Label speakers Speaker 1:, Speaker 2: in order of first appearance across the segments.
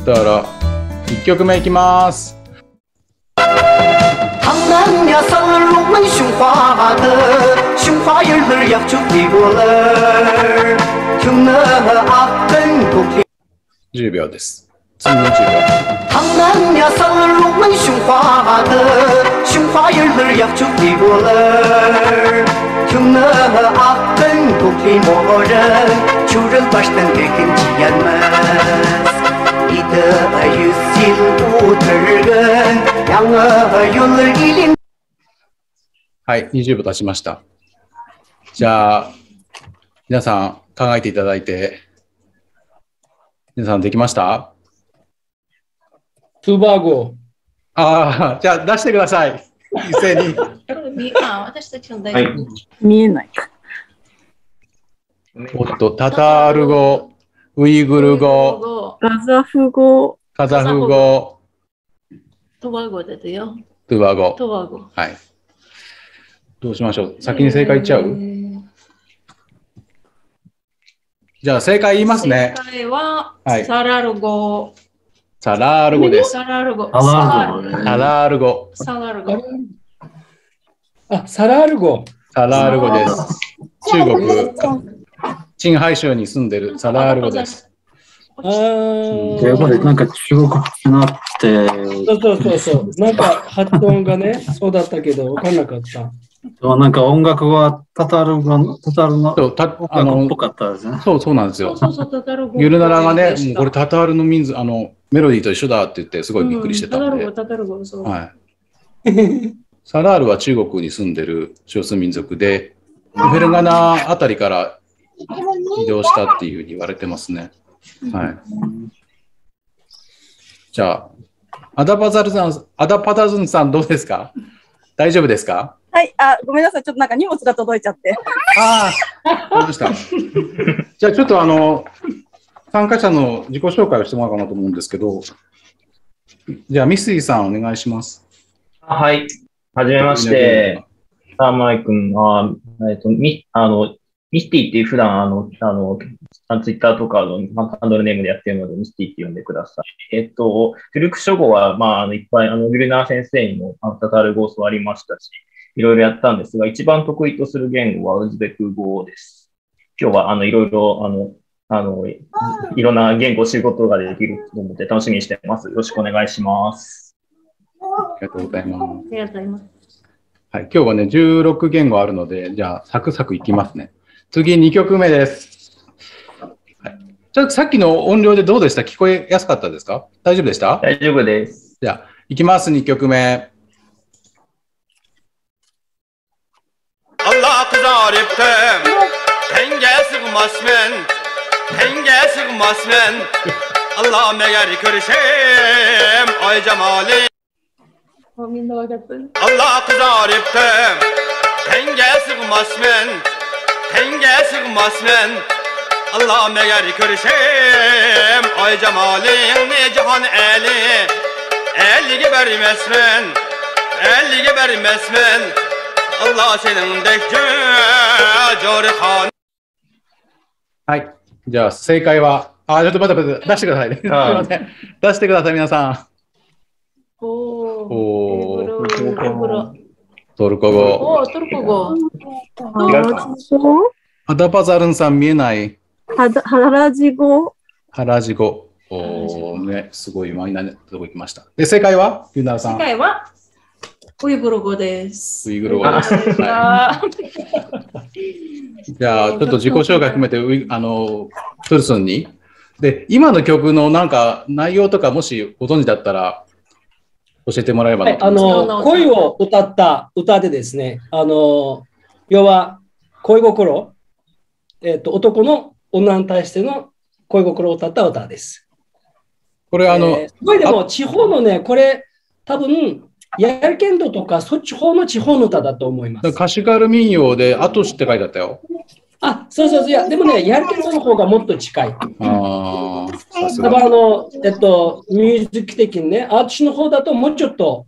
Speaker 1: したら1曲目いきます。
Speaker 2: 唐南呀，三儿龙门雄花的，雄花叶儿呀就给我了，听那阿根都。
Speaker 1: 10秒です。次の10秒。
Speaker 2: 唐南呀，三儿龙门雄花的，雄花叶儿呀就给我了，听那阿根都给我人，就人把灯给跟吉安们。
Speaker 1: はい、20秒経ちました。じゃあ、皆さん考えていただいて、皆さんできました？
Speaker 3: トゥバゴ。
Speaker 1: ああ、じゃあ出してください。一斉に。
Speaker 4: 私たちの大丈夫。
Speaker 5: 見えないか。
Speaker 1: おっと、タタール語、ウイグル語、
Speaker 5: カザフ語、
Speaker 1: カザフ語、
Speaker 4: トバゴですよ。
Speaker 1: トゥバ語。
Speaker 4: トバゴ。
Speaker 1: はい。どうしましょう。先に正解言っちゃう？じゃあ正解言いますね。
Speaker 4: 正解は、
Speaker 1: はい、
Speaker 4: サラル語。
Speaker 1: サラール語です。
Speaker 4: サラール語。
Speaker 1: サラール語。
Speaker 4: サラール語。
Speaker 3: あ、サラール語。
Speaker 1: サラール語です。中国、鎮海州に住んでるサラール語です。
Speaker 6: やっぱりなんか中国っぽくなって。
Speaker 3: そう。なんか発音がね、そうだったけど分かんなかった。
Speaker 6: なんか音楽はタタールの音楽っぽかったですね。
Speaker 1: そうなんですよ。ユルナラがね、もうこれタタールの民族、メロディーと一緒だって言ってすごいびっくりしてたんで。はい。サラールは中国に住んでる少数民族で、フェルガナあたりから移動したっていうふうに言われてますね。はい。じゃあ、アダパタズンさんどうですか？大丈夫ですか？
Speaker 5: はい、ごめんなさい。ちょっとなんか荷物が届いちゃって。
Speaker 1: ああ、わかりました。じゃあちょっと参加者の自己紹介をしてもらおうかなと思うんですけど、じゃあミスイさんお願いします。
Speaker 7: はい。はじめまして。マイ君は、ミスティっていう普段、ツイッターとかのハンドルネームでやってるので、ミスティって呼んでください。トゥルク諸語は、いっぱい、ギルナー先生にもタタール語を教わりましたし、いろいろやったんですが、一番得意とする言語はウズベク語です。今日は、いろいろ、いろんな言語を知ることができると思って楽しみにしています。よろしくお願いします。
Speaker 1: ありがとうございます。
Speaker 4: ありがとうございます。
Speaker 1: はい、今日はね、16言語あるので、じゃあ、サクサクいきますね。次、2曲目です。はい、ちょっとさっきの音量でどうでした？聞こえやすかったですか？大丈夫でした？
Speaker 7: 大丈夫です。
Speaker 1: じゃあ、いきます、2曲目。
Speaker 8: Allah kızarıptım, tenge sığmazmen, tenge sığmazmen. Allah meğer körüşem, ay cemali. Allah kızarıptım, tenge sığmazmen, tenge sığmazmen. Allah meğer körüşem, ay cemali. Ne cihan eli, eli gebermezmen, eli gebermezmen. Allah senin dekçe corhan。
Speaker 1: はい。じゃあ、正解は、ちょっと待って、出してくださいね。すみません。出してください、皆さん。トルコ語。
Speaker 4: トルコ語。
Speaker 1: アダパザルンさん見えない。
Speaker 5: ハラジ語。
Speaker 1: ハラジ語。ね、すごいマイナーなとこ行きました。で、正解はユナラさん。
Speaker 4: 正解はウイグル語です。
Speaker 1: ウイグル語です。はい、じゃあ、ちょっと自己紹介含めて、トルスンに。で、今の曲のなんか内容とか、もしご存知だったら、教えてもらえばなと思います。
Speaker 3: 恋を歌った歌でですね、要は恋心、男の女に対しての恋心を歌った歌です。
Speaker 1: これ
Speaker 3: すごいでも地方のね、これ多分、ヤルケンドとかそっち方の地方の歌だと思います。
Speaker 1: カシガル民謡でアトシって書いてあったよ。
Speaker 3: あ、そう、いや、でもね、ヤルケンドの方がもっと近い。だからミュージック的にね、アーチの方だともうちょっと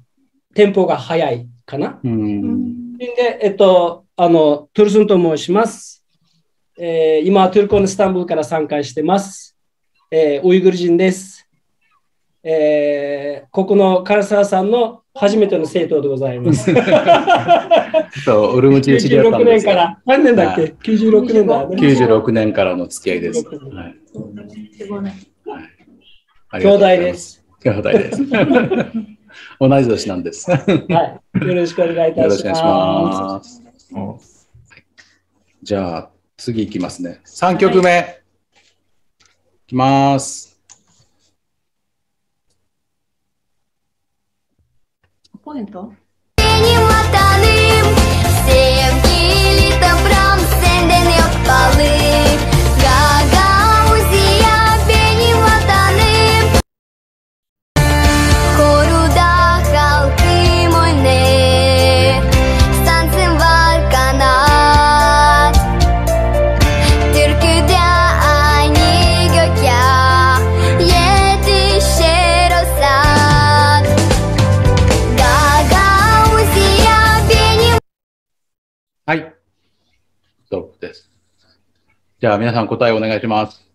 Speaker 3: テンポが速いかな。で、トゥルスンと申します。今、トルコのイスタンブールから参加してます。ウイグル人です。ここの唐沢さんの初めての生徒でございます。
Speaker 1: そう、ウルムチで知り合ったん
Speaker 3: 96
Speaker 1: ですよ。
Speaker 3: 年から、何年だっけ ?96 年だ、ね。
Speaker 1: 96年からの付き合いです。はい、
Speaker 3: 兄弟です。
Speaker 1: 兄弟です。同じ年なんです。
Speaker 3: はい。よろしくお願いいたします。
Speaker 1: よろしくお願いします。じゃあ、次いきますね。3曲目。いきます。
Speaker 4: ポイント
Speaker 1: はい。ストップです。じゃあ、皆さん答えお願いします。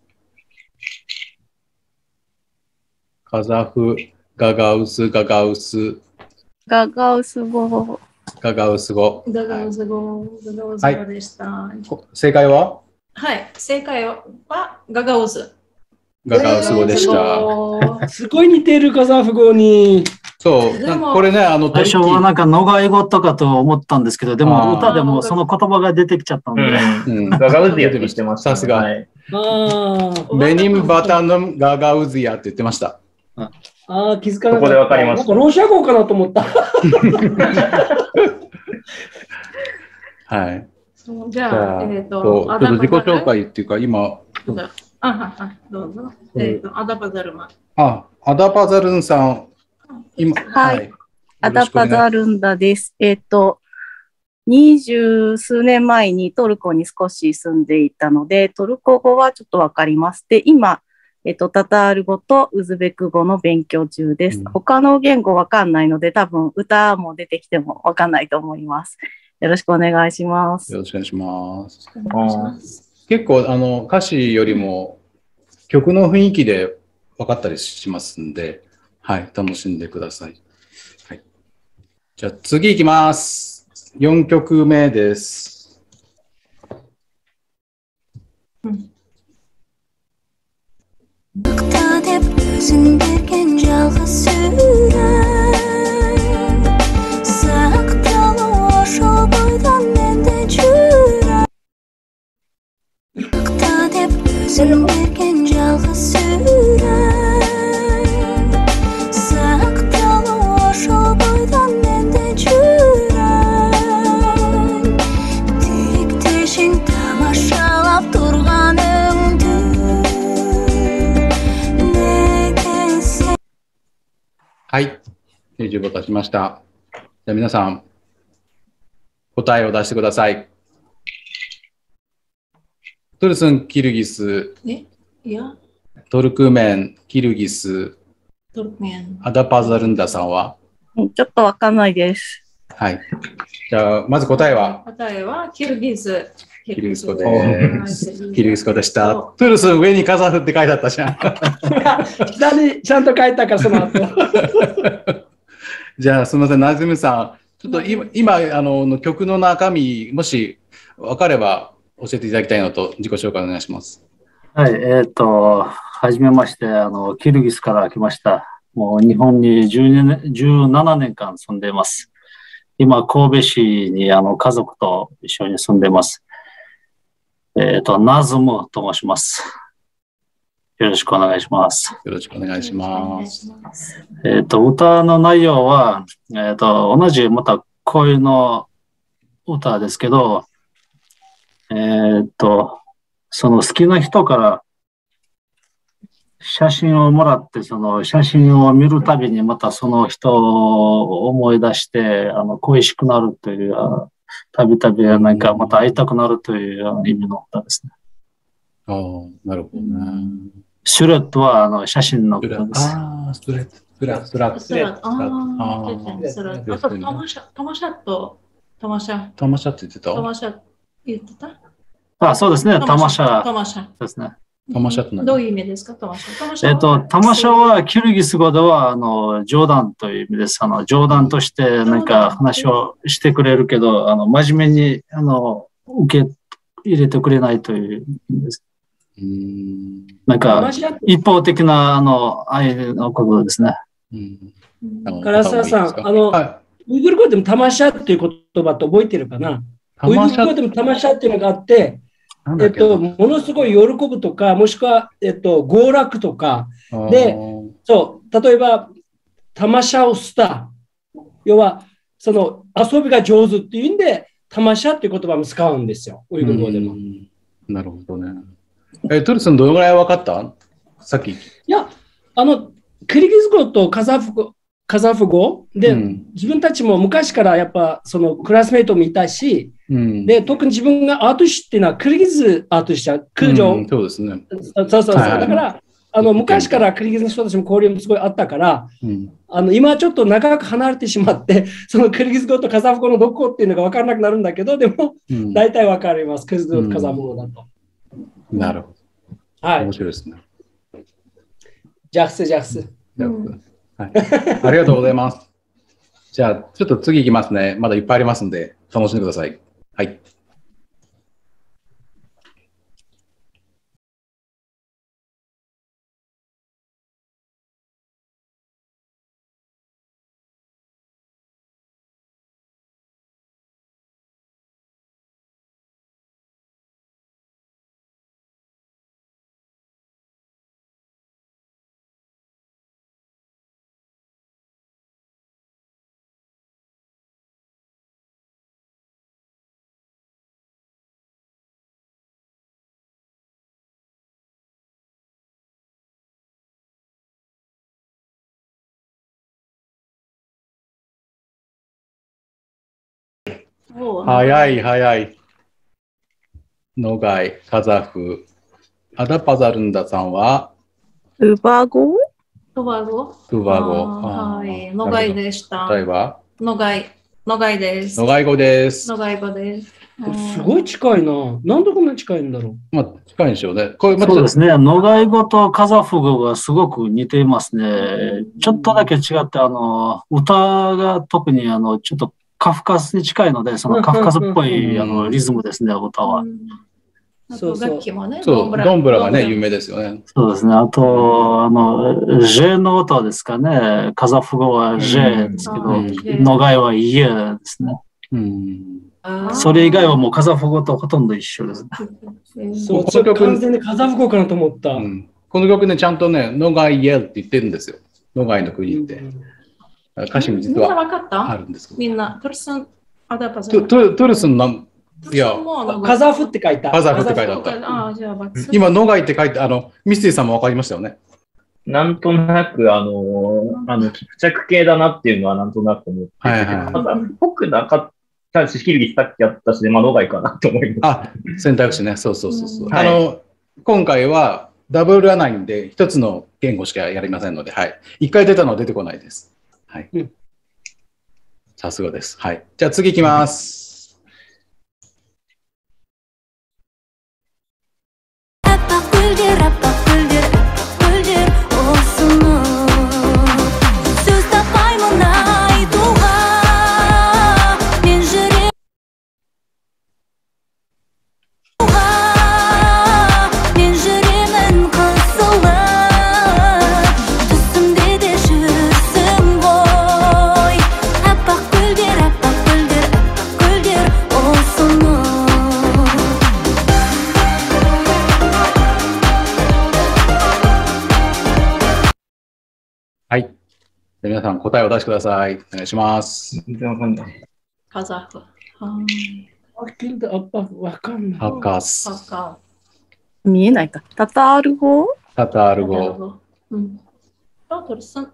Speaker 1: カザフ、ガガウス、ガガウス。
Speaker 5: ガガウス語。
Speaker 1: ガガウス語。
Speaker 4: ガガウス語でした。はい、
Speaker 1: 正解は？
Speaker 4: はい、正解はガガウス。
Speaker 1: ガガウス語でした。
Speaker 3: すごい似てるカザフ語に。
Speaker 1: そう、これね、
Speaker 6: 最初はなんかノガイ語とかと思ったんですけど、でも歌でもその言葉が出てきちゃったんで。
Speaker 7: ガガウズィアって言ってました。
Speaker 1: さすが。ベニンバタのガガウズィアって言ってました。
Speaker 3: ああ、気づかなかった。
Speaker 7: ここでわかりました。
Speaker 3: ロシア語かなと思った。
Speaker 1: はい。
Speaker 4: じゃあ、
Speaker 1: ちょっと自己紹介っていうか、今。
Speaker 4: どうぞ。アダパザルマン。
Speaker 1: アダパザルンさん。今
Speaker 5: はい。アダパザルンダです。20数年前にトルコに少し住んでいたので、トルコ語はちょっとわかります。で、今、タタール語とウズベク語の勉強中です。他の言語わかんないので、多分歌も出てきてもわかんないと思います。よろしくお願いします。
Speaker 1: よろしくお願いします。結構、歌詞よりも曲の雰囲気で分かったりしますんで、はい、楽しんでください。はい。じゃあ次いきます。4曲目です。はい。25経ちました。じゃあ皆さん、答えを出してください。トルスン、キルギス、トルクメン、キルギス、アダパザルンダさんは？
Speaker 5: ちょっとわかんないです。
Speaker 1: はい。じゃあ、まず答えは？
Speaker 4: 答えはキルギス。
Speaker 1: キルギス語です。キルギス語でした。トゥルスン、上にカザフって書いてあったじゃん。
Speaker 3: 下にちゃんと書いたから、その後。
Speaker 1: じゃあ、すみません、ナズミさん。ちょっと今、曲の中身、もし分かれば教えていただきたいのと、自己紹介お願いします。
Speaker 6: はい、はじめまして、キルギスから来ました。もう日本に17年間住んでいます。今、神戸市に家族と一緒に住んでいます。ナズムと申します。よろしくお願いします。
Speaker 1: よろしくお願いします。
Speaker 6: 歌の内容は、同じまた恋の歌ですけど、その好きな人から写真をもらって、その写真を見るたびにまたその人を思い出して、恋しくなるという、たびたびなんかまた会いたくなるという意味の歌ですね。
Speaker 1: ああ、なるほどね。
Speaker 6: シュレットは写真の歌です。
Speaker 1: ああ、スレット。スラット。
Speaker 4: あと、トマシャって言ってた？
Speaker 6: あ、そうですね。タマシャですね。
Speaker 1: タマシャって何？
Speaker 4: どういう意味ですか、タマシャ？
Speaker 6: タマシャはキルギス語では、冗談という意味です。冗談としてなんか話をしてくれるけど、真面目に、受け入れてくれないという意味です。なんか、一方的な、愛のことですね。
Speaker 3: 唐沢さん、ウイグル語でもタマシャっていう言葉って覚えてるかな？ウイグル語でもタマシャっていうのがあって、ものすごい喜ぶとか、もしくは、娯楽とか、で、そう、例えば、タマシャをスター、要は、その遊びが上手っていうんで、タマシャっていう言葉も使うんですよ、ウイグル語でも。
Speaker 1: なるほどね。トルさん、どのぐらい分かった？さっき。
Speaker 3: いや、クリギス語とカザフ語で、自分たちも昔からやっぱそのクラスメイトもいたし、で、特に自分がアート師っていうのはクリギスアート師じゃ空女。
Speaker 1: そうですね。
Speaker 3: そう。だから、昔からクリギスの人たちも交流もすごいあったから、今ちょっと長く離れてしまって、そのクリギス語とカザフ語のどこっていうのが分からなくなるんだけど、でも、大体分かります。クリギス語とカザフ語だと。
Speaker 1: なるほど。はい。面白いですね。
Speaker 3: ジャクス。
Speaker 1: はい、ありがとうございます。じゃあ、ちょっと次いきますね。まだいっぱいありますんで、楽しんでください。はい。早い。ノガイ、カザフ、アダパザルンダさんは
Speaker 5: ウバ語。
Speaker 4: はい、ノガイでした。
Speaker 1: 答えは
Speaker 4: ノガイです。
Speaker 1: ノガイ語です。
Speaker 4: ノガイ語です。
Speaker 3: すごい近いな。なんでこんなに近いんだろう。
Speaker 1: まあ、近いんでしょうね。
Speaker 6: そうですね。ノガイ語とカザフ語がすごく似ていますね。ちょっとだけ違って、歌が特にちょっとカフカスに近いので、そのカフカスっぽいリズムですね、歌は。
Speaker 4: そう楽器もね。
Speaker 1: ドンブラがね、有名ですよね。
Speaker 6: そうですね。あと、ジェの音ですかね。カザフ語はジェですけど、ノガイはイエですね。それ以外はもうカザフ語とほとんど一緒ですね。
Speaker 3: そう、完全にカザフ語かなと思った。
Speaker 1: この曲ね、ちゃんとね、ノガイエルって言ってるんですよ。ノガイの国って。歌詞も実はあるんですけど。
Speaker 4: みんな、トルスン、アダパザ
Speaker 1: トルスンいや、
Speaker 3: カザフって書いた。
Speaker 1: カザフって書いてあった。今、ノガイって書いて、ミスティさんも分かりましたよね。
Speaker 7: なんとなく、付着系だなっていうのはなんとなく思って、カザフっぽくなかったし、キルギスさっきやったし、ノガイかなと思います。
Speaker 1: 選択肢ね。そう。今回はダブルラナインで一つの言語しかやりませんので、はい。一回出たのは出てこないです。はい。さすがです。はい。じゃあ次行きます。はい。皆さん答えを出してください。お願いします。
Speaker 7: 全然わかんない。
Speaker 4: カザフ。
Speaker 3: わかんない。
Speaker 1: ハカス。
Speaker 5: 見えないか。タタール語。
Speaker 1: タタール語。
Speaker 4: トルスン。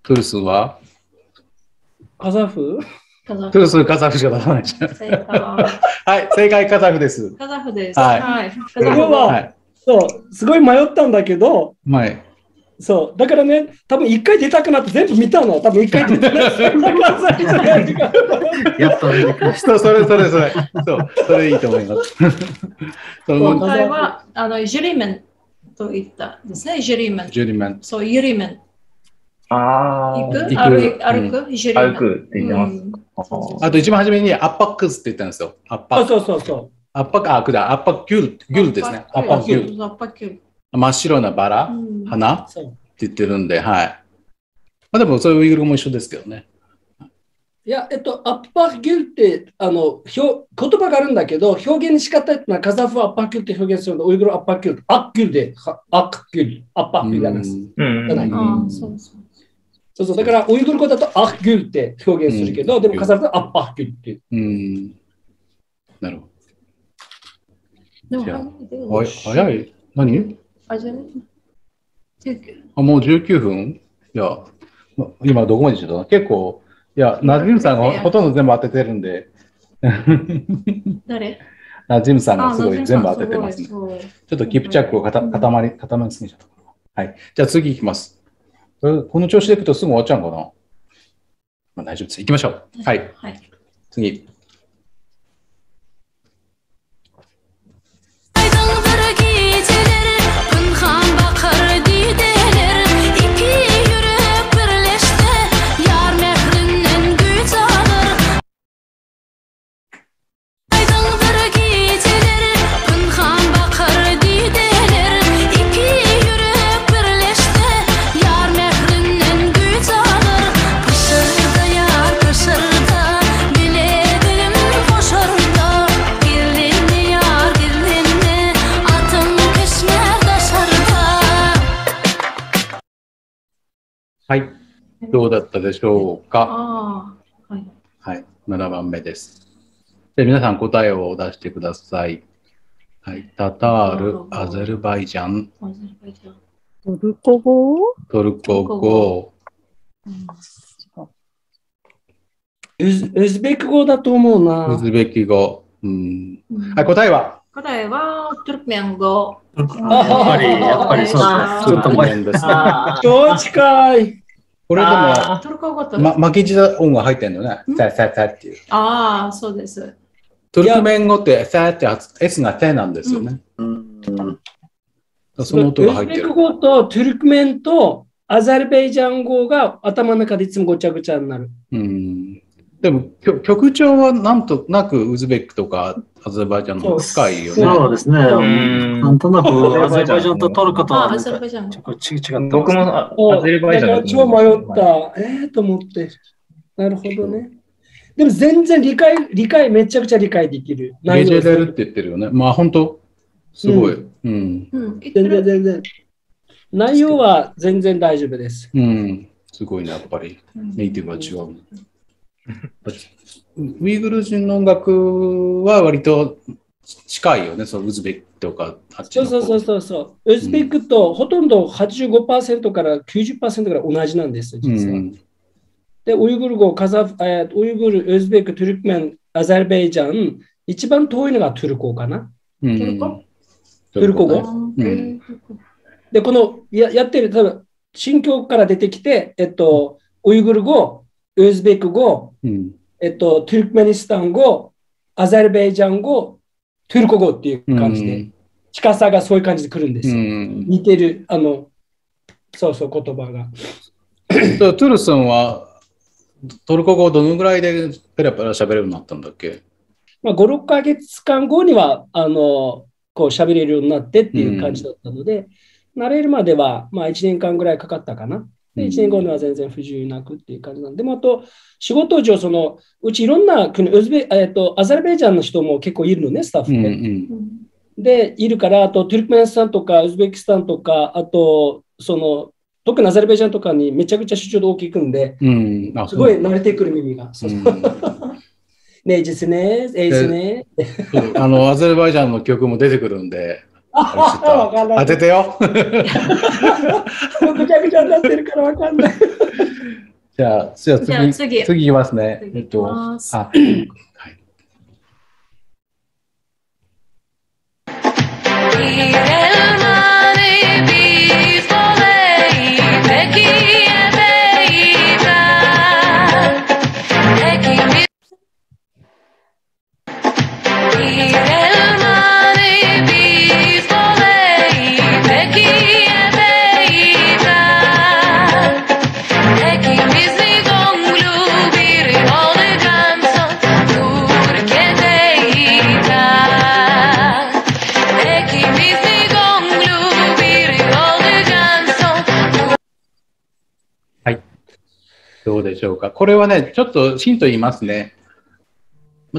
Speaker 1: トルスンは
Speaker 3: カザフ。
Speaker 1: トルスン、カザフしか出さないじゃん。はい、正解カザフです。
Speaker 4: カザフです。
Speaker 1: はい。
Speaker 3: そう、すごい迷ったんだけど。
Speaker 1: はい。
Speaker 3: そう。だからね、多分一回出たくなって全部見たの。多分一回出たくなって。
Speaker 6: やっと出てきました。
Speaker 1: それいいと思います。
Speaker 4: 今回は、ジュリメンと言ったですね。ジュリメン。
Speaker 1: ジュリメン。
Speaker 4: そう、ユリメン。
Speaker 7: ああ。
Speaker 4: 行く、歩く、ジュリメン。
Speaker 7: 歩くって言ってます。
Speaker 1: あと一番初めに圧迫って言ったんですよ。圧迫。
Speaker 3: そうそうそう。
Speaker 1: 圧迫、圧迫ギュルですね。圧迫ギュル。真っ白なバラ、花って言ってるんで、はい。まあでもそういうウイグルも一緒ですけどね。
Speaker 3: いや、アッパーギュルって言葉があるんだけど、表現の仕方ってのはカザフはアッパーギュルって表現するので、ウイグルアッパーギュル、アッギュルで、アッギュル、アッパーギュルなんです。そうそう、だからウイグル語だとアッギュルって表現するけど、でもカザフはアッパーギュルっていう。
Speaker 1: なるほ
Speaker 4: ど。で
Speaker 1: も早い。何？もう19分？いや、今どこまでしてたの？結構、いや、ナジムさんがほとんど全部当ててるんで。
Speaker 4: 誰？
Speaker 1: ナジムさんがすごい全部当ててますね。ちょっとキープチャックを固まりすぎちゃった。はい。じゃあ次行きます。この調子でいくとすぐ終わっちゃうのかな？まあ、大丈夫です。行きましょう。はい。次。はい。どうだったでしょうか。はい。7番目です。で、皆さん答えを出してください。はい。タタール、アゼルバイジャン。
Speaker 5: トルコ語。
Speaker 1: トルコ語。
Speaker 3: ウズベク語だと思うな。
Speaker 1: ウズベキ語。はい、答えは
Speaker 4: 答えは、トルクメン語。
Speaker 6: やっぱりそうです。ちょっと前ですね。
Speaker 3: 超近い。
Speaker 1: これでも、巻き舌音が入ってるのね。サっていう。
Speaker 4: ああ、そうです。
Speaker 1: トルクメン語ってサって S がテなんですよね。その音が入ってる。
Speaker 3: ウズベク語とトルクメンとアザルベイジャン語が頭の中でいつもごちゃごちゃになる。
Speaker 1: でも曲調はなんとなくウズベクとかアゼルバイジャンの近いよね。
Speaker 6: そうですね。なんとなくアゼルバイジャンとトルコとは違った。
Speaker 7: 僕もアゼルバイジャン
Speaker 3: 超迷った。と思って。なるほどね。でも全然理解めちゃくちゃ理解できる。
Speaker 1: レジェレルって言ってるよね。まあ本当すごい。全
Speaker 3: 然。内容は全然大丈夫です。
Speaker 1: すごいね、やっぱり。ネイティブは違う。ウイグル人の音楽は割と近いよね、そのウズベクとかあっちの方。
Speaker 3: そう。ウズベクとほとんど 85% から 90% ぐらい同じなんです、実は。で、ウイグル語、ウイグル、ウズベク、トルクメン、アザルベイジャン、一番遠いのがトルコかな。トルコ語。で、このやってる、多分新疆から出てきて、ウイグル語、ウズベク語、トルクメニスタン語、アザルベイジャン語、トルコ語っていう感じで、近さがそういう感じで来るんですよ。似てる、言葉が。
Speaker 1: トゥルさんはトルコ語をどのぐらいでペラペラ喋れるようになったんだっけ？5、
Speaker 3: 6ヶ月間後には、こう喋れるようになってっていう感じだったので、慣れるまでは、1年間ぐらいかかったかな。1年後には全然不自由なくっていう感じなんで、でもあと仕事上、うちいろんな国、アザルベイジャンの人も結構いるのね、スタッフで。で、いるから、あとトルクメンスタンとかウズベキスタンとか、あと、特にアザルベイジャンとかにめちゃくちゃ出張で大きくんで、すごい慣れてくる耳が。ねえ、実ね、ですね。
Speaker 1: アザルバイジャンの曲も出てくるんで。当ててよ。
Speaker 3: ぐちゃぐちゃになってるからわかんない。
Speaker 1: じゃあ次いきますね。
Speaker 9: Peki
Speaker 1: どうでしょうか。これはね、ちょっとヒント言いますね。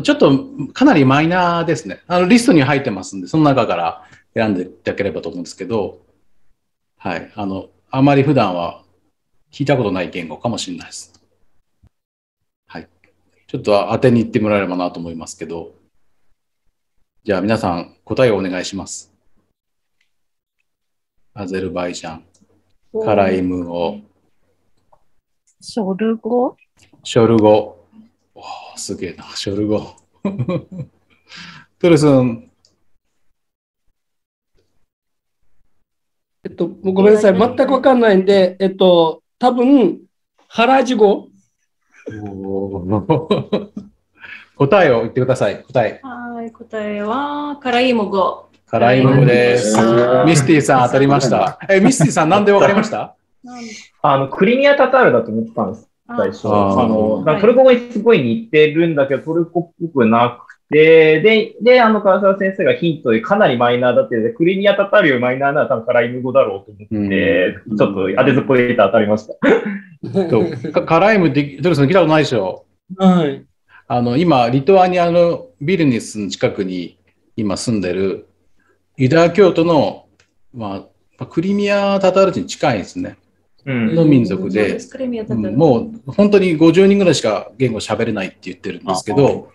Speaker 1: ちょっとかなりマイナーですね。リストに入ってますんで、その中から選んでいただければと思うんですけど、はい。あまり普段は聞いたことない言語かもしれないです。はい。ちょっと当てに行ってもらえればなと思いますけど、じゃあ皆さん答えをお願いします。アゼルバイジャン、カライム語、
Speaker 5: ショル語。
Speaker 1: ショル語。おー、すげえな、ショル語。トゥルスン。
Speaker 3: ごめんなさい、全くわかんないんで、多分、ハラジ語。
Speaker 1: 答えを言ってください。答え。
Speaker 4: はい、答えは、カライム語。
Speaker 1: カライム語です。ミスティさん当たりました。ミスティさんなんでわかりました？
Speaker 7: クリミアタタールだと思ってたんです。最初。トルコ語にすごい似てるんだけど、トルコっぽくなくて、で、唐沢先生がヒントでかなりマイナーだって、クリミアタタールよりマイナーなら多分カライム語だろうと思って、ちょっと当てずっぽいで当たりました。
Speaker 1: カライムってトルさん聞いたことないでしょ？
Speaker 3: はい。
Speaker 1: 今、リトアニアのビルニスの近くに今住んでるユダヤ教徒の、クリミアタタール人に近いですね。の民族で、もう本当に50人ぐらいしか言語喋れないって言ってるんですけど、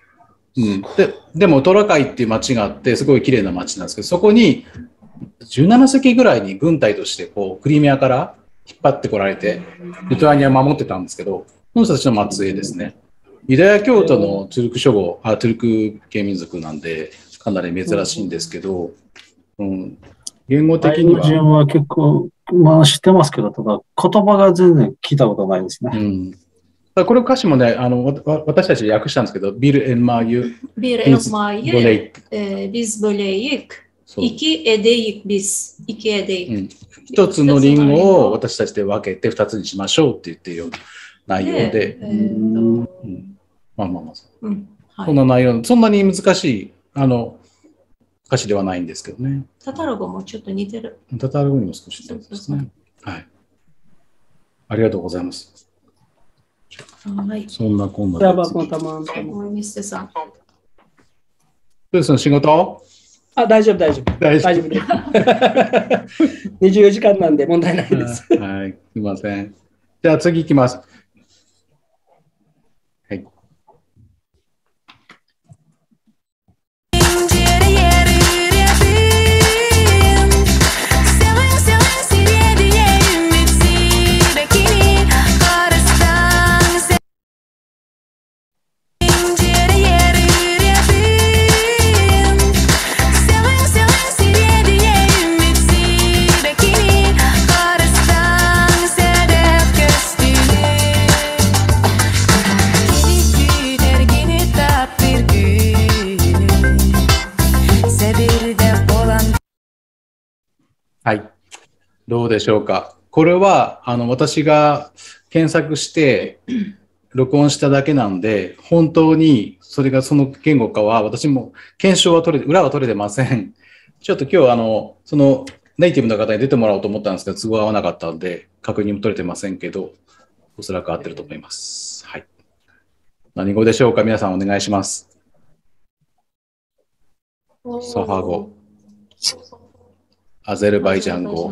Speaker 1: でもトラカイっていう町があってすごい綺麗な町なんですけど、そこに17世紀ぐらいに軍隊としてこうクリミアから引っ張ってこられてリトアニアを守ってたんですけど、その人たちの末裔ですね。ユダヤ教徒のトゥルク諸語、トゥルク系民族なんでかなり珍しいんですけど、言語的には。
Speaker 6: 人は結構、知ってますけど、ただ言葉が全然聞いたことないですね。
Speaker 1: これ歌詞もね、私たち訳したんですけど、ビル・エルマユ、
Speaker 4: ビル・エルマユ、ビズ・ボレイク、イキ・エデイク・ビス、イキ・エデイク。
Speaker 1: 一つのリンゴを私たちで分けて二つにしましょうって言っているような内容で。そんな内容、そんなに難しい歌詞ではないんですけどね。
Speaker 4: タタル語もちょっと似てる。
Speaker 1: タタル語にも少し似てるんですね。はい。ありがとうございます。
Speaker 4: はい。
Speaker 1: そんなこんなで。
Speaker 4: ミステさん。
Speaker 1: どうですか、仕事？
Speaker 3: 大丈夫です。24時間なんで問題ないです。
Speaker 1: はい、すみません。じゃあ次行きます。はい。はい。どうでしょうか。これは、私が検索して録音しただけなんで、本当にそれがその言語かは、私も検証は裏は取れてません。ちょっと今日、そのネイティブの方に出てもらおうと思ったんですけど、都合合わなかったので、確認も取れてませんけど、おそらく合ってると思います。はい。何語でしょうか。皆さんお願いします。サハ語。アゼルバイジャン語。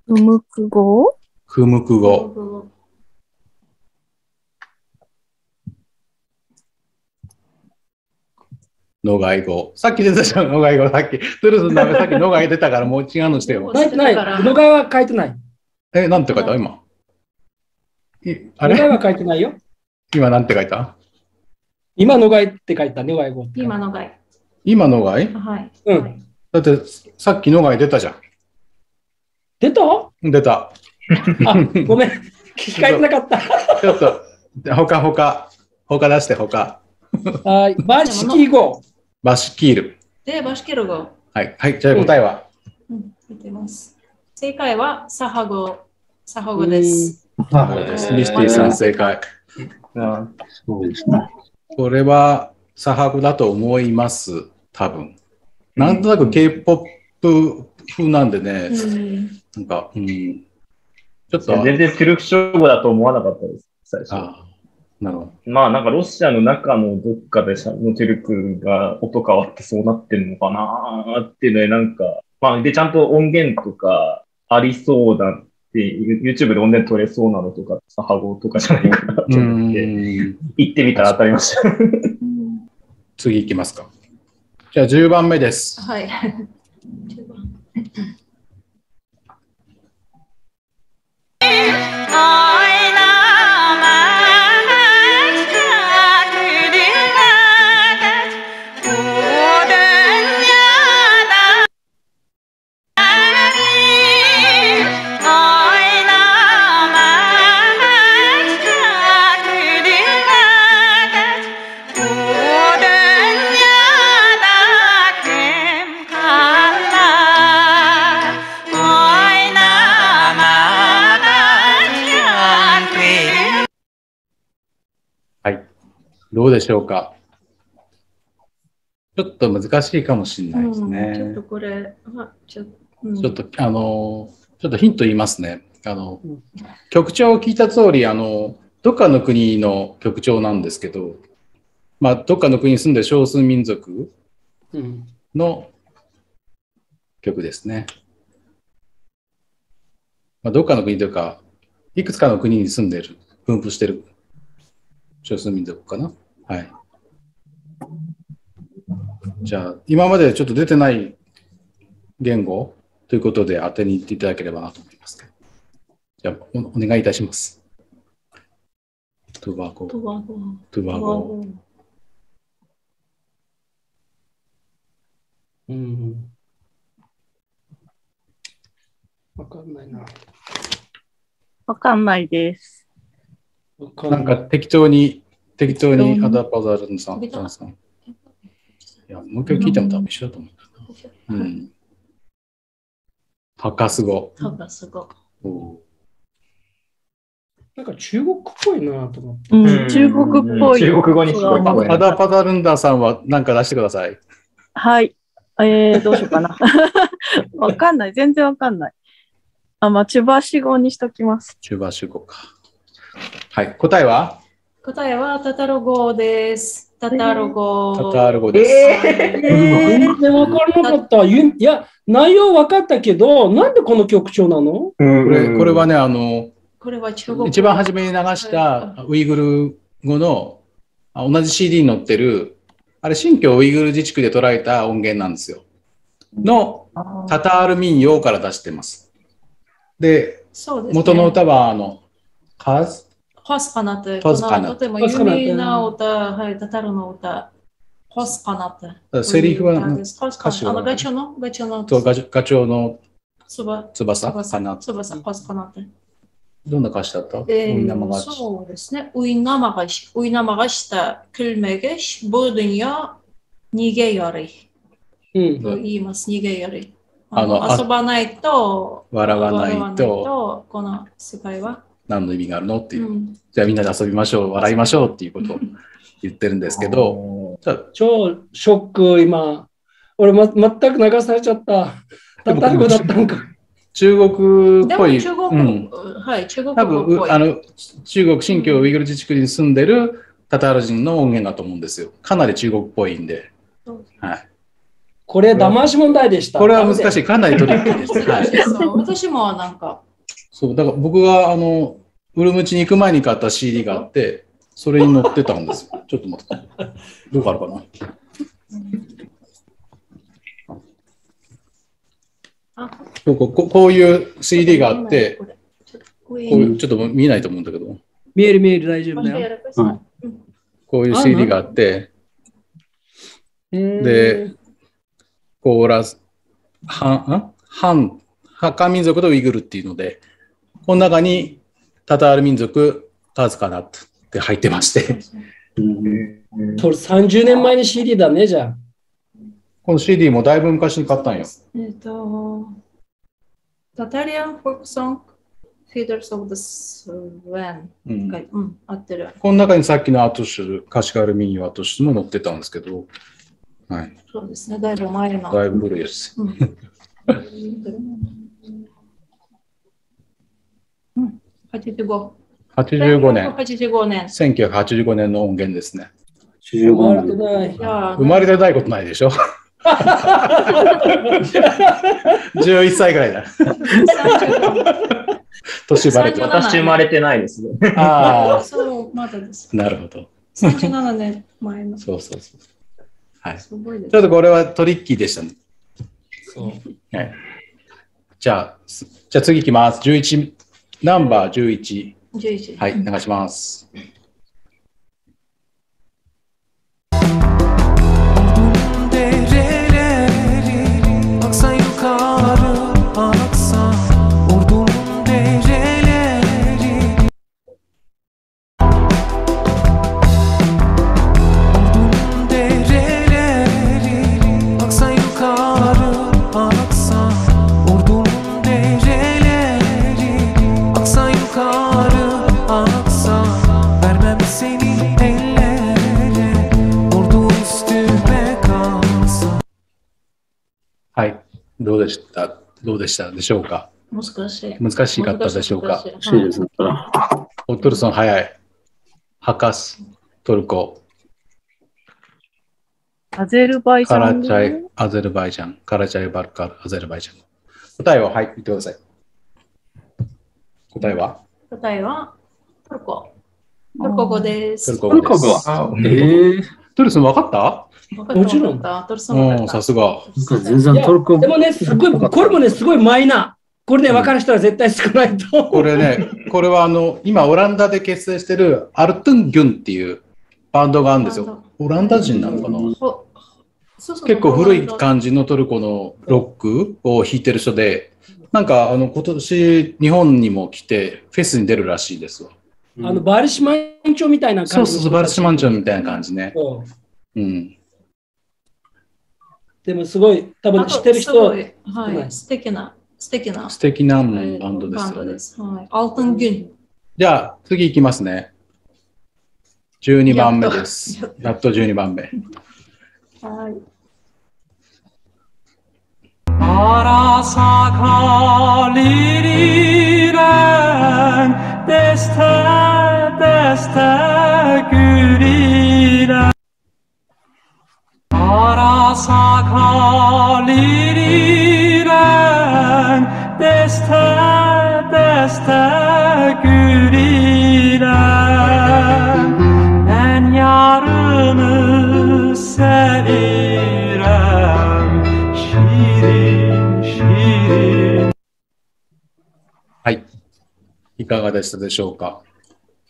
Speaker 5: クムク語。
Speaker 1: クムク語。ノガイ語。さっき出たじゃん、ノガイ語。さっき。トゥルスのダメ、さっきノガイ出たからもう違うのしてよ。
Speaker 3: ない。ノガイは書いてない。
Speaker 1: なんて書いた今。
Speaker 3: ノガイは書いてないよ。
Speaker 1: 今なんて書いた？
Speaker 3: 今ノガイって書いた、ノガイ語。
Speaker 4: 今ノガイ。
Speaker 1: 今ノガイ？
Speaker 4: はい。
Speaker 3: うん。
Speaker 1: だってさっきノガイ出たじゃん。
Speaker 3: 出た？
Speaker 1: 出た。
Speaker 3: ごめん。聞かれてなかった。
Speaker 1: ちょっと、他出して、他。
Speaker 3: はい。バシキー語。
Speaker 1: バシキール。
Speaker 4: で、バシキール語。
Speaker 1: はい。はい。じゃあ答えは？
Speaker 4: 見てます。正解はサハ語。サハ語です。
Speaker 1: ミスティさん正解。
Speaker 6: そうですね。
Speaker 1: これはサハ語だと思います。多分。なんとなく K-POP 風なんでね。なんか、ちょっと。
Speaker 7: 全然トゥルク諸語だと思わなかったです、最初。
Speaker 1: なるほど。
Speaker 7: まあなんかロシアの中のどっかでのトゥルクが音変わってそうなってるのかなっていうので、なんか、まあでちゃんと音源とかありそうだって、YouTube で音源取れそうなのとか、サハ語とかじゃないかなって思って、行ってみたら当たりました。
Speaker 1: 次行きますか。じゃあ10番目です。
Speaker 4: はい。10番。
Speaker 1: どうでしょうか。ちょっと難しいかもしれないですね。
Speaker 4: ちょっとこれ、
Speaker 1: ちょっとヒント言いますね。曲調を聞いた通り、どっかの国の曲調なんですけど、まあ、どっかの国に住んでる少数民族の曲ですね。まあ、どっかの国というか、いくつかの国に住んでる、分布してる少数民族かな。はい。じゃあ、今までちょっと出てない言語ということで当てに行っていただければなと思いますけど。じゃあ、お願いいたします。トゥバゴ。トゥバゴ。
Speaker 3: わかんないな。
Speaker 5: わかんないです。
Speaker 1: なんか適当にアダパザルンさん。いや、もう一回聞いても多分一緒だと思うんだな。ハカス語。
Speaker 4: ハカス語。
Speaker 3: なんか中国っぽいなと思って。
Speaker 5: 中国っぽい。
Speaker 7: 中国語に聞こえます。
Speaker 1: アダパザルンダさんは何か出してください。
Speaker 5: はい。どうしようかな。わかんない。全然わかんない。まあ、チュバシ語にしときます。
Speaker 1: チュバシ語か。はい。答えは
Speaker 4: タタル語です。タタル語。
Speaker 1: タタル語です。
Speaker 3: 全然わからなかった。いや、内容わかったけど、なんでこの曲調なの？
Speaker 1: これはね、
Speaker 4: これは中国語。
Speaker 1: 一番初めに流したウイグル語の同じ CD に載ってる、あれ、新疆ウイグル自治区で捉えた音源なんですよ。のタタール民謡から出してます。で、元の歌は、
Speaker 4: ホスカナテ。とても有名な歌、はい、タタルの歌。ホスカナテ。
Speaker 1: セリフは、歌詞は
Speaker 4: ガチョの
Speaker 1: ガチョウの翼かな。
Speaker 4: 翼、ホスカナテ。
Speaker 1: どんな歌詞だった？
Speaker 4: そうですね。Uynamağa külmegeş bu dünya nige yarı と言います。逃げやり。遊ばないと、
Speaker 1: 笑わないと、
Speaker 4: この世界は
Speaker 1: 何の意味があるのっていう。じゃあみんなで遊びましょう、笑いましょうっていうことを言ってるんですけど。
Speaker 3: 超ショック、今。俺、全く流されちゃった。タタル語だったのか。
Speaker 1: 中国っぽい。
Speaker 4: 中国、はい、中国っぽい。
Speaker 1: 多分中国新疆ウイグル自治区に住んでるタタール人の音源だと思うんですよ。かなり中国っぽいんで。はい。
Speaker 3: これ、騙し問題でした。
Speaker 1: これは難しい。かなりトリッキーです。はい、
Speaker 4: 私もなんか。
Speaker 1: そう、だから僕がウルムチに行く前に買った CD があって、それに載ってたんですよ。ちょっと待って。どうかあるかな。こういう CD があって、こういうちょっと見えないと思うんだけど。
Speaker 3: 見える、大丈夫だよ。
Speaker 1: はい、こういう CD があって、で、コーラス、ハカ民族とウイグルっていうので、この中にタタール民族、タズカナって入ってまして。
Speaker 3: 30年前に CD だね、じゃあ。
Speaker 1: この CD もだいぶ昔に買ったんよ。
Speaker 4: タタリアンフォークソング、フィーダース・オブ・ザ・スウェン。合ってる。
Speaker 1: この中にさっきのアトシュル、カシカル民謡アトシュルも載ってたんですけど、はい。
Speaker 4: そうですね、だいぶ前の。
Speaker 1: だいぶ古いです。
Speaker 4: 85
Speaker 1: 85年。
Speaker 4: 85年。
Speaker 1: 1985年の音源ですね。
Speaker 3: 生まれてない。
Speaker 1: 生まれてないことないでしょ。11歳ぐらいだ。年バレて
Speaker 7: 私生まれてないです。
Speaker 1: ああ、
Speaker 4: そう、まだです。
Speaker 1: なるほど。
Speaker 4: 37年前の。
Speaker 1: そうそうそう。はい。
Speaker 4: すごいです。
Speaker 1: ちょっとこれはトリッキーでしたね。そう。はい。じゃあ次いきます。11、ナンバー11。
Speaker 4: 11。
Speaker 1: はい、お願いします。はい、どうでしたでしょうか。
Speaker 4: 難しい。
Speaker 1: 難しかったでしょうか。
Speaker 6: 難しいですね。
Speaker 1: トルソン早い。ハカス、トルコ。
Speaker 5: アゼルバイジャン。
Speaker 1: カラチャイ、アゼルバイジャン。カラチャイバルカル、アゼルバイジャン。答えは、はい、言ってください。答えは
Speaker 4: トルコ。トルコ語です。
Speaker 1: トルコ語です。トルソン分かった？
Speaker 3: もちろん。
Speaker 1: さすが。
Speaker 6: 全然トルコ。
Speaker 3: でもね、すごい、これもね、すごいマイナー。これね、分かる人は絶対少ないと。
Speaker 1: これね、これは今、オランダで結成してるアルトゥンギュンっていうバンドがあるんですよ。オランダ人なのかな？結構古い感じのトルコのロックを弾いてる人で、なんか今年日本にも来てフェスに出るらしいですわ。
Speaker 3: バルシマンチョみたいな感じ。
Speaker 1: そう、バルシマンチョみたいな感じね。うん。
Speaker 3: でもすごい、多分知ってる人は、
Speaker 4: はい、素敵な
Speaker 1: バンドです
Speaker 4: よね。はい、アルトンギュン。
Speaker 1: じゃあ次いきますね。12番目です。やっと12番目。
Speaker 4: はい。
Speaker 9: Arasa kaliriren deste güliren Arasa kaliriren deste güliren Ben yarını sevirem
Speaker 1: はい。いかがでしたでしょうか。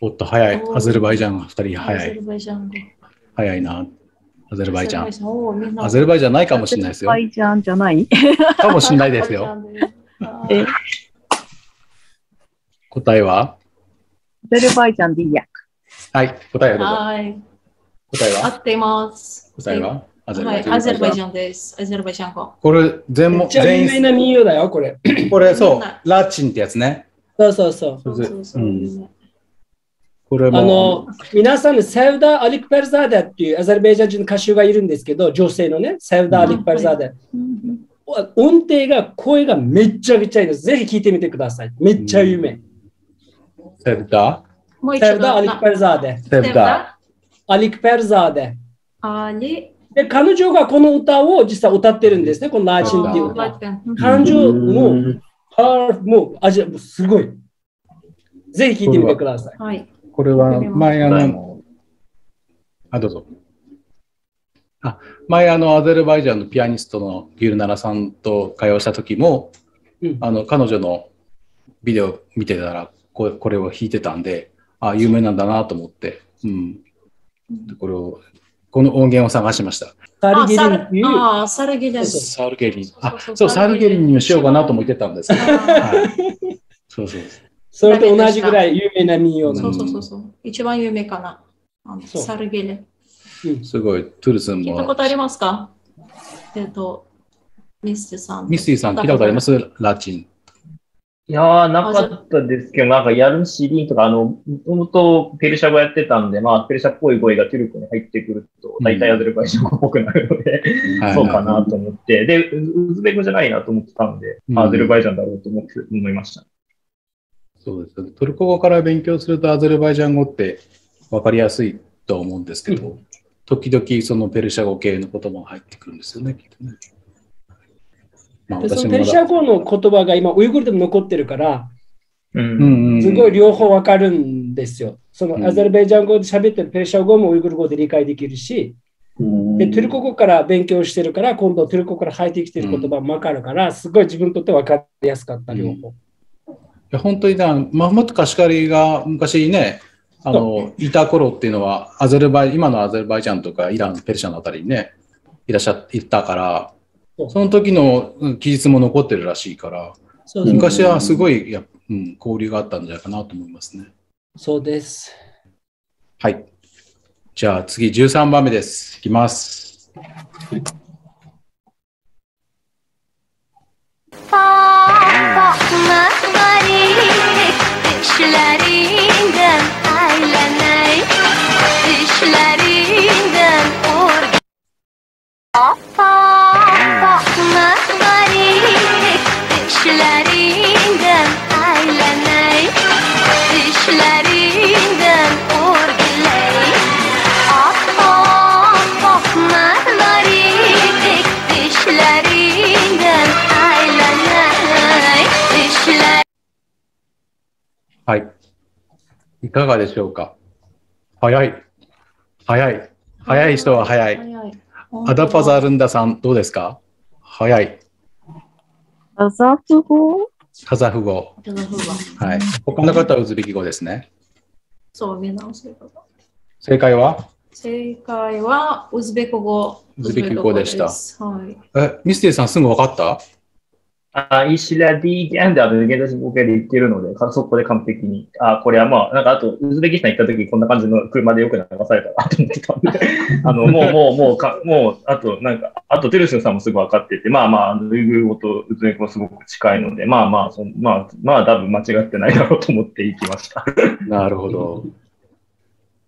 Speaker 1: おっと、早い。アゼルバイジャンが2人早い。早いな。アゼルバイジャン。アゼルバイジャンないかもしれないですよ。
Speaker 5: アゼルバイジャンじゃない
Speaker 1: かもしれないですよ。答えは
Speaker 5: アゼルバイジャンでいいや。
Speaker 1: はい。答えはどうぞ。
Speaker 4: はい。
Speaker 1: 答えは
Speaker 4: 合っています。
Speaker 1: 答えは
Speaker 4: アゼルバイジャンです。アゼルバイジャン語。
Speaker 1: これ全員。
Speaker 3: 有名な民謡だよ、これ。
Speaker 1: これそう。ラチンってやつね。
Speaker 3: そう。
Speaker 1: これも
Speaker 3: 皆さん、セウダ・アリク・ペルザーデっていうアゼルバイジャン人の歌手がいるんですけど、女性のね、セウダ・アリク・ペルザーデ。音程が、声がめっちゃくちゃいいです。ぜひ聞いてみてください。めっちゃ有名。
Speaker 1: セウダ・
Speaker 3: アリク・ペルザーデ。
Speaker 1: セウダ・
Speaker 3: アリク・ペルザーデ。で、彼女がこの歌を実際歌ってるんですね、このラーチンっていう歌。彼女のもう味はすごい。ぜひ聴いてみてください。
Speaker 4: はい。
Speaker 1: これは前どうぞ。前アゼルバイジャンのピアニストのギルナラさんと会話した時も、彼女のビデオ見てたらこれを弾いてたんで、有名なんだなと思って、この音源を探しました。
Speaker 4: サルゲリン。
Speaker 1: サルゲリン。そう、サルゲリンにもしようかなと思ってたんですけど。そう。
Speaker 3: それと同じぐらい有名な民謡な
Speaker 4: の。そう。一番有名かな。サルゲリン。
Speaker 1: すごい、トゥルスンも。
Speaker 4: 聞いたことありますか？ミスティさん。
Speaker 1: ミスティさん、聞いたことあります？ラチン。
Speaker 7: いやー、なかったですけど、なんかやる CD とか、もともとペルシャ語やってたんで、ペルシャっぽい声がトゥルコに入ってくると、大体アゼルバイジャン語っぽくなるので、そうかなと思って、で、ウズベクじゃないなと思ってたんで、アゼルバイジャンだろうと思いました。
Speaker 1: そうです。トルコ語から勉強するとアゼルバイジャン語って分かりやすいと思うんですけど、時々そのペルシャ語系の言葉が入ってくるんですよね、きっとね。
Speaker 3: まあ、そのペルシャ語の言葉が今、ウイグルでも残ってるから、すごい両方分かるんですよ。そのアゼルバイジャン語で喋ってるペルシャ語もウイグル語で理解できるし、でトルコ語から勉強してるから、今度トルコから入ってきてる言葉も分かるから、すごい自分にとって分かりやすかった、両方。
Speaker 1: いや本当にマフムト・カシカリが昔ね、いた頃っていうのは、今のアゼルバイジャンとかイラン、ペルシャのあたりにね、いたから、その時の記述も残ってるらしいから、昔はすごい交流があったんじゃないかなと思いますね。
Speaker 3: そうです。
Speaker 1: はい。じゃあ次13番目です。いきます。はい。いかがでしょうか。早い人は早い。アダパザルンダさん、どうですか？早い。
Speaker 5: カザフ語。
Speaker 1: はい。他の方はウズベキ語ですね。
Speaker 4: そう、みんなウズベキ語。
Speaker 1: 正解は
Speaker 4: ウズベキ語。
Speaker 1: ウズベキ語でした。
Speaker 4: はい。
Speaker 1: ミスティさんすぐ分かった？
Speaker 7: イシラディーンで現在進行形で言ってるので、そこで完璧に。これはまあ、なんかあと、ウズベキスタン行った時こんな感じの車でよく流されたなと思ってたんで、もう、あと、テルシュンさんもすぐ分かってて、ウイグル語とウズベキ語すごく近いので、多分間違ってないだろうと思っていきました。
Speaker 1: なるほど。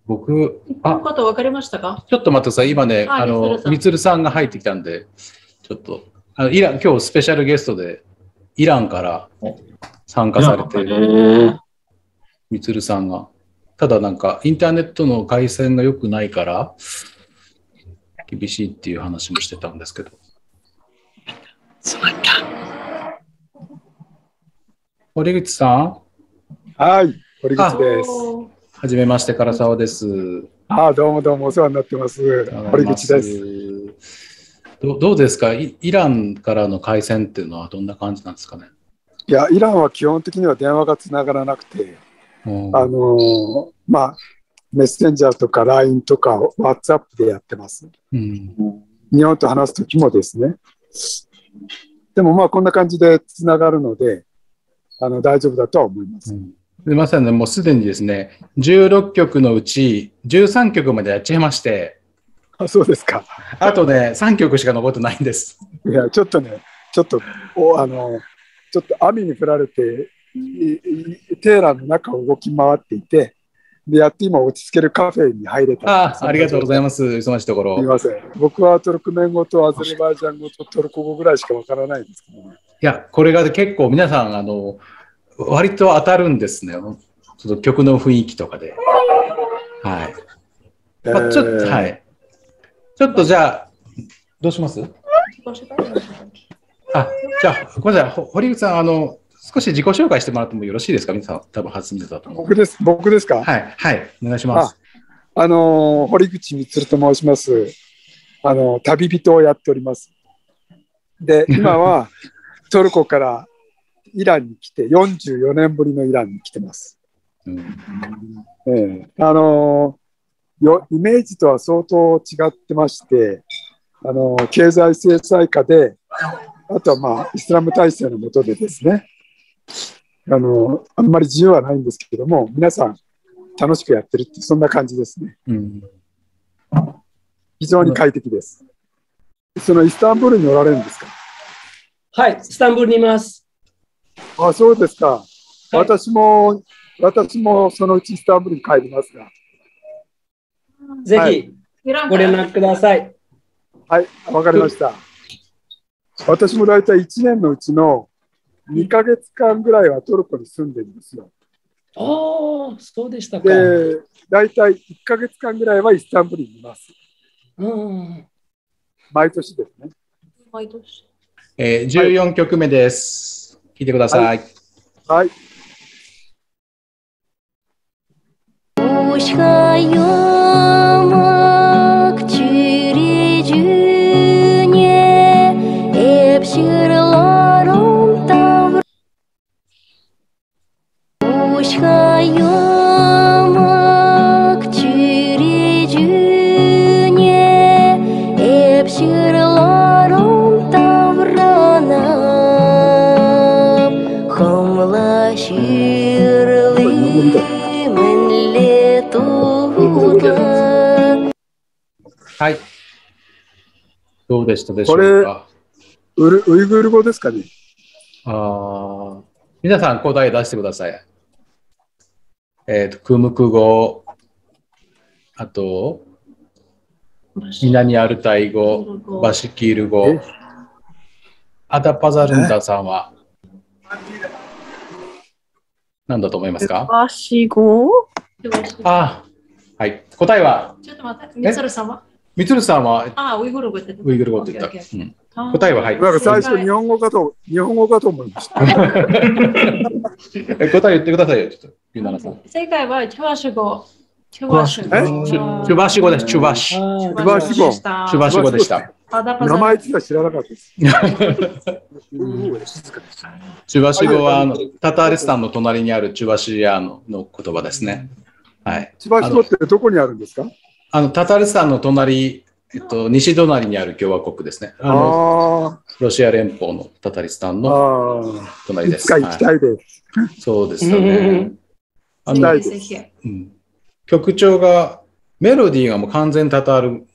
Speaker 4: 僕、このこと分かりましたか？
Speaker 1: ちょっと待ってください。今ね、みつるさんが入ってきたんで、ちょっと。今日スペシャルゲストでイランから参加されているみつるさんが、ただなんかインターネットの回線が良くないから厳しいっていう話もしてたんですけど。堀口さん。
Speaker 10: はい、堀口です。
Speaker 1: はじめまして、唐沢です。
Speaker 10: どうもお世話になってます。堀口です。
Speaker 1: どうですか？イランからの回線っていうのはどんな感じなんですかね？
Speaker 10: いや、イランは基本的には電話がつながらなくて、メッセンジャーとか LINE とか WhatsApp でやってます。日本と話すときもですね。でもこんな感じでつながるので、大丈夫だとは思います。
Speaker 1: まさにもうすでにですね、16曲のうち13曲までやっちゃいまして、
Speaker 10: そうですか。
Speaker 1: あとね、3曲しか残ってないんです。
Speaker 10: いや、ちょっと雨に降られて、テーラの中を動き回っていて、で、やっと今落ち着けるカフェに入れた。
Speaker 1: ありがとうございます。忙しいところ。
Speaker 10: すみません。僕はトルクメン語とアゼルバイジャン語とトルコ語ぐらいしかわからないんですけどね。
Speaker 1: いや、これが結構皆さん、割と当たるんですね。ちょっと曲の雰囲気とかで。はい。はい。ちょっとじゃあ、どうします？じゃあ、ごめんなさい。堀口さん、少し自己紹介してもらってもよろしいですか？皆さん、多分初めてだと思う。
Speaker 10: 僕ですか？
Speaker 1: はい、お願いします。
Speaker 10: 堀口充と申します。旅人をやっております。で、今はトルコからイランに来て、44年ぶりのイランに来てます。イメージとは相当違ってまして、経済制裁下で、あとはイスラム体制の下でですね、あんまり自由はないんですけども、皆さん楽しくやってるって、そんな感じですね。非常に快適です。そのイスタンブールにおられるんですか？
Speaker 3: はい、イスタンブールにいます。
Speaker 10: そうですか。私もそのうちイスタンブールに帰りますが。
Speaker 3: ぜひご連絡ください。
Speaker 10: はい、わかりました。私も大体1年のうちの2ヶ月間ぐらいはトルコに住んでるんですよ。
Speaker 3: ああ、そうでしたか。
Speaker 10: で、大体1ヶ月間ぐらいはイスタンブールにいます。毎年ですね。
Speaker 4: 毎年。
Speaker 1: 14曲目です。聴いてください。
Speaker 10: はい。
Speaker 1: はい。どうでしたでしょうか。
Speaker 10: これ、ウイグル語ですかね。
Speaker 1: 皆さん答え出してください。クムク語、あと、南アルタイ語、バシキール語、アダパザルンダさんは何だと思いますか？
Speaker 5: バシ語？
Speaker 1: はい。答えは？
Speaker 4: ちょっと待って、みつるさんは？
Speaker 1: みつるさんは
Speaker 4: ウイグル語って言った。
Speaker 1: ウイグル語って言った。答えははい。
Speaker 10: なんか最初日本語かと思いました。
Speaker 1: 答え言ってくださいよ、ちょっと。
Speaker 4: 正解はチュバシ語。
Speaker 1: チュバシ語です。チュバシ。
Speaker 10: チュバシ語。
Speaker 1: チュバシ語でした。
Speaker 10: 名前自体知らなかったです。
Speaker 1: チュバシ語はタターリスタンの隣にあるチュバシアの言葉ですね。はい。
Speaker 10: チュバシ語ってどこにあるんですか？
Speaker 1: タターリスタンの隣、西隣にある共和国ですね。ロシア連邦のタターリスタンの隣です。
Speaker 10: いつか行きたいです。
Speaker 1: そうですよね。曲調が、メロディーがもう完全タタール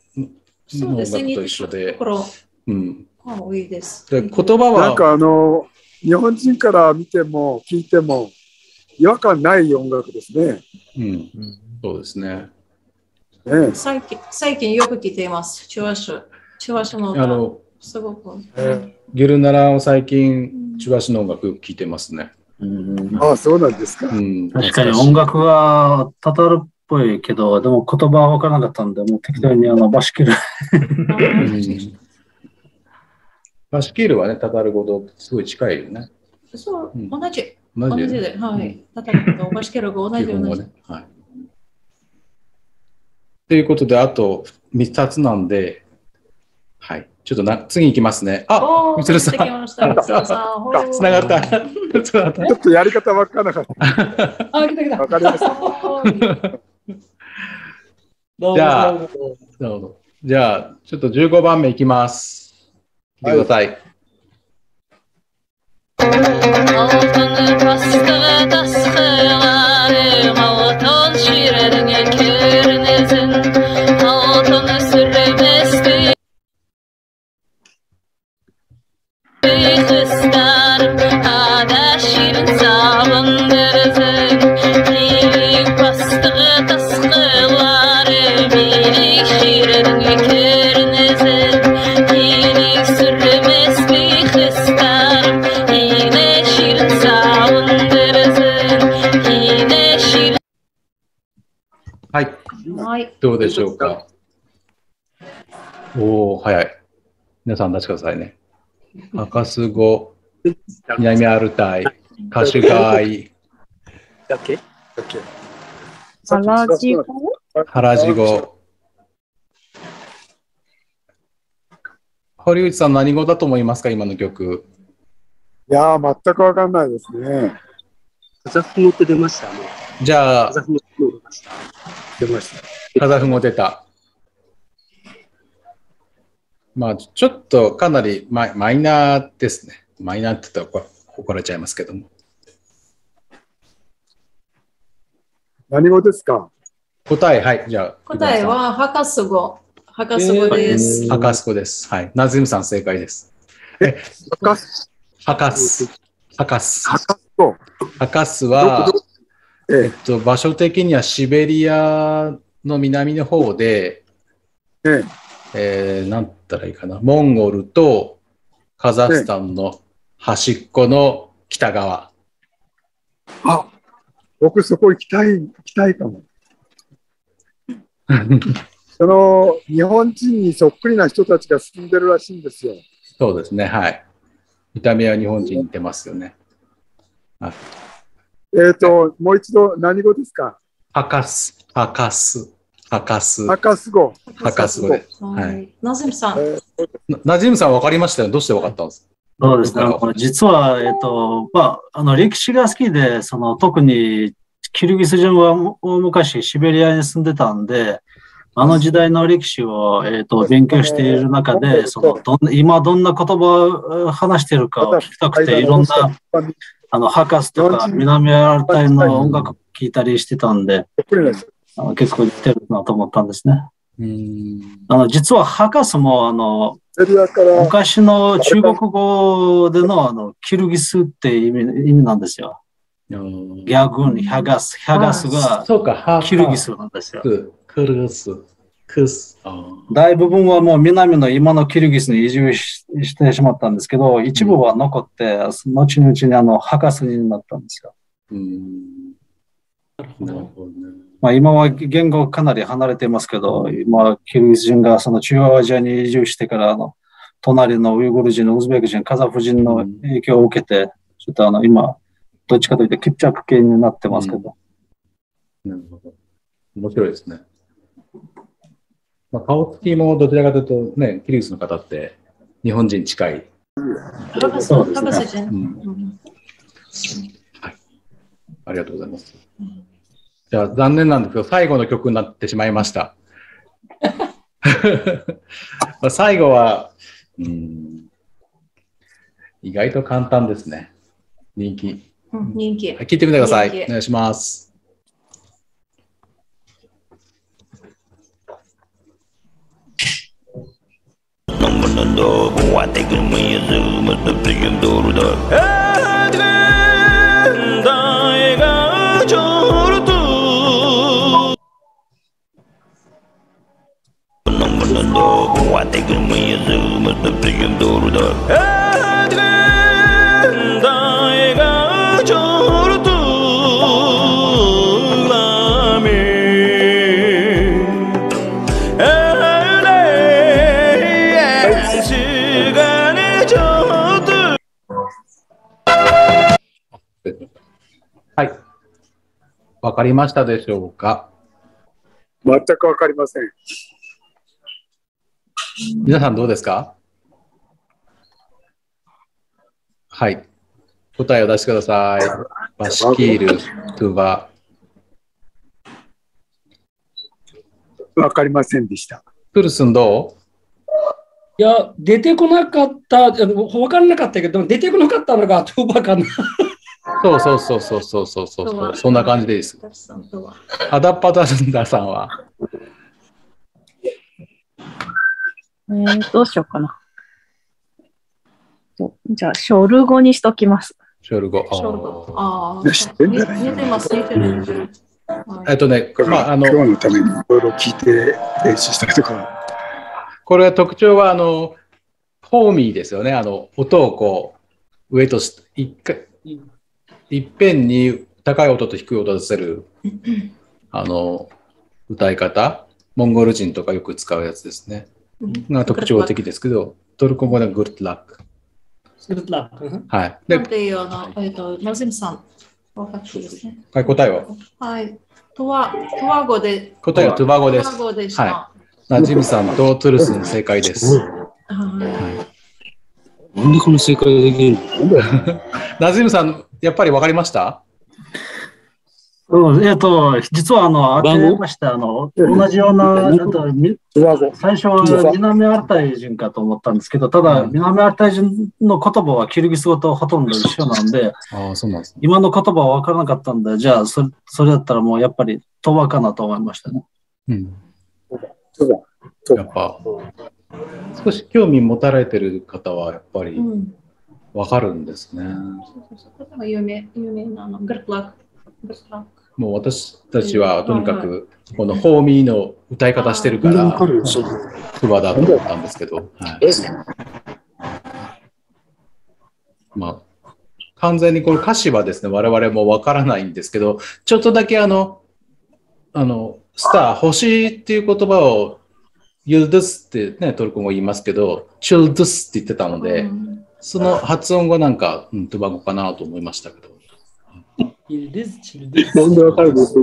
Speaker 1: の音楽と一緒で。
Speaker 4: いいです。
Speaker 1: で、言葉は。
Speaker 10: なんか日本人から見ても聞いても違和感ない音楽ですね。
Speaker 1: そうですね。
Speaker 4: 最近よく聞いています。チュワシのすごく。
Speaker 1: ゲルナラを最近、チュワシの音楽聴いてますね。
Speaker 10: そうなんですか。
Speaker 6: 確かに音楽はタタールっぽいけど、でも言葉は分からなかったんで、もう適当にバシキール。
Speaker 1: バシキールはね、タタール語とすごい近いよね。
Speaker 4: そう、同じ。同じで、はい。タタール語とバシキール語同じ。
Speaker 1: はい。ということで、あと3つなんで、はい。ちょっと次行きますね。みつるさん。つながった。ち
Speaker 10: ょっとやり方分からなかった。
Speaker 3: 来た。
Speaker 10: 分かりました。
Speaker 1: じゃあ、ちょっと15番目いきます。聞いてください。はい。どうでしょうか。早い。皆さん出してくださいね。赤ス語、南アルタイ、カシュガイ。ハラジ語。堀内さん、何語だと思いますか、今の曲。
Speaker 10: いやー、全くわかんないですね。
Speaker 11: カザフ語って出ましたね。
Speaker 1: じゃあ、
Speaker 11: カザフ語出ました。
Speaker 1: カザフ語出た。まあ、ちょっとかなりマイナーですね。マイナーって言ったら怒られちゃいますけども。
Speaker 10: 何語ですか？
Speaker 1: 答え、はい、じゃあ。
Speaker 4: 答えは、ハカス語。ハカス語です。
Speaker 1: ハカス語です。はい。ナズムさん正解です。ハカス。ハカス。ハカスは、場所的にはシベリアの南の方で、なんたらいいかな、モンゴルとカザフスタンの端っこの北側。
Speaker 10: 僕そこ行きたいかも。その日本人にそっくりな人たちが住んでるらしいんですよ。
Speaker 1: そうですね、はい。見た目は日本人に似てますよね。はい、
Speaker 10: もう一度何語ですか？
Speaker 1: 博士語。
Speaker 10: 博士語
Speaker 1: で。はい。
Speaker 4: ナジムさん。
Speaker 1: ナジムさん分かりましたよ。どうして分かったんですか？
Speaker 6: そうですね。実は、歴史が好きで、特にキルギス人は大昔シベリアに住んでたんで、あの時代の歴史を、勉強している中で、今どんな言葉を話しているかを聞きたくて、いろんな博士とか南アルタイの音楽を聴いたりしてたんで、結構言ってるなと思ったんですね。実は博士も昔の中国語でのキルギスって意味なんですよ。ギャグン、ヒャガスがキルギスなんですよ。大部分はもう南の今のキルギスに移住してしまったんですけど、一部は残って、後々に博士になったんですよ。今は言語かなり離れていますけど、今、キルギス人が中央アジアに移住してから、隣のウイグル人、ウズベク人、カザフ人の影響を受けて、ちょっと今、どっちかというと、キプチャク系になってますけど。
Speaker 1: なるほど。面白いですね。顔つきもどちらかというと、ね、キルギスの方って日本人近い。
Speaker 4: そうですね。
Speaker 1: はい。ありがとうございます。じゃあ、残念なんですけど、最後の曲になってしまいました。最後は、意外と簡単ですね。人気。
Speaker 4: 人気。
Speaker 1: 聞いてみてください。お願いします。はい。わかりましたでしょうか？
Speaker 10: 全くわかりません。
Speaker 1: 皆さんどうですか？はい。答えを出してください。バシキール、トゥバ。
Speaker 10: わかりませんでした。
Speaker 1: トゥルスンどう？
Speaker 3: いや、出てこなかった、わからなかったけど、出てこなかったのがトゥバかな。
Speaker 1: そう、そんな感じでいいです。アダパダンダさんは
Speaker 5: どうしようかな。じゃあ、ショル語にしときます。
Speaker 1: ショル語。
Speaker 4: ああ、似てます、似てる。
Speaker 10: 今日のためにいろいろ聞いて練習したりとか。
Speaker 1: これは特徴は、ホーミーですよね。音をこう、上と下、いっぺんに高い音と低い音を出せる、歌い方。モンゴル人とかよく使うやつですね。が特徴的ですけど、トルコ語ではグッドラック。
Speaker 3: グッドラック。
Speaker 1: はい。
Speaker 4: なんていうナジムさん。分かってですね。
Speaker 1: はい、答えは？
Speaker 4: はい。トワ語で。
Speaker 1: 答えはトゥバ語です。はい。ナジムさんとトゥルスン正解です。
Speaker 11: なんでこの正解ができるの？
Speaker 1: ナジムさん、やっぱり分かりました？
Speaker 6: 実は当てました。同じような、最初は南アルタイ人かと思ったんですけど、ただ、南アルタイ人の言葉はキルギス語とほとんど一緒なんで、今の言葉は分からなかったんで、じゃあ、それだったらもうやっぱり、トワかなと思いましたね。
Speaker 1: やっぱ、少し興味持たれてる方は、やっぱり分かるんですね。
Speaker 4: 有名なグッドラック。
Speaker 1: もう私たちはとにかくこのホーミーの歌い方してるからトゥバだと思ったんですけど、まあ完全にこの歌詞はですね、我々もわからないんですけど、ちょっとだけスター、星っていう言葉をユルドゥスってね、トルコ語言いますけど、チュルドゥスって言ってたので、その発音がなんか、トバゴかなと思いましたけど。
Speaker 11: なんでわかるんです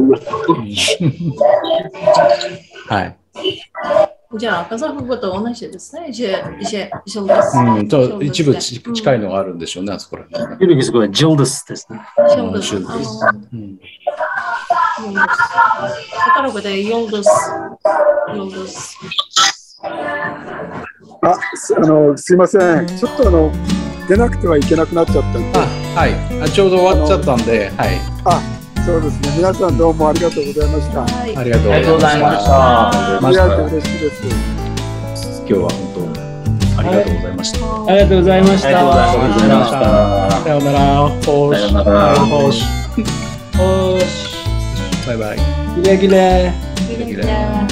Speaker 11: か？
Speaker 1: はい。
Speaker 4: じゃあ、カザフ語と同じですね。一
Speaker 1: 部近いのがあるんでしょうね、あそこら辺。
Speaker 6: キルギス語はジョルドゥスですね。
Speaker 4: ジョルドゥス。タタル語でヨルドゥス。
Speaker 10: すいません。ちょっと出なくてはいけなくなっちゃったんで。
Speaker 1: はい。ちょうど終わっちゃったんで、はい。
Speaker 10: そうですね。皆さんどうもありがとうございました。
Speaker 1: ありがとうございました。
Speaker 10: 嬉しいです。
Speaker 1: 今日は本当ありがとうございました。
Speaker 3: ありがとうございました。
Speaker 1: さようなら。ほーし。バイバイ。
Speaker 3: ギレギレ。
Speaker 4: ギレギレ。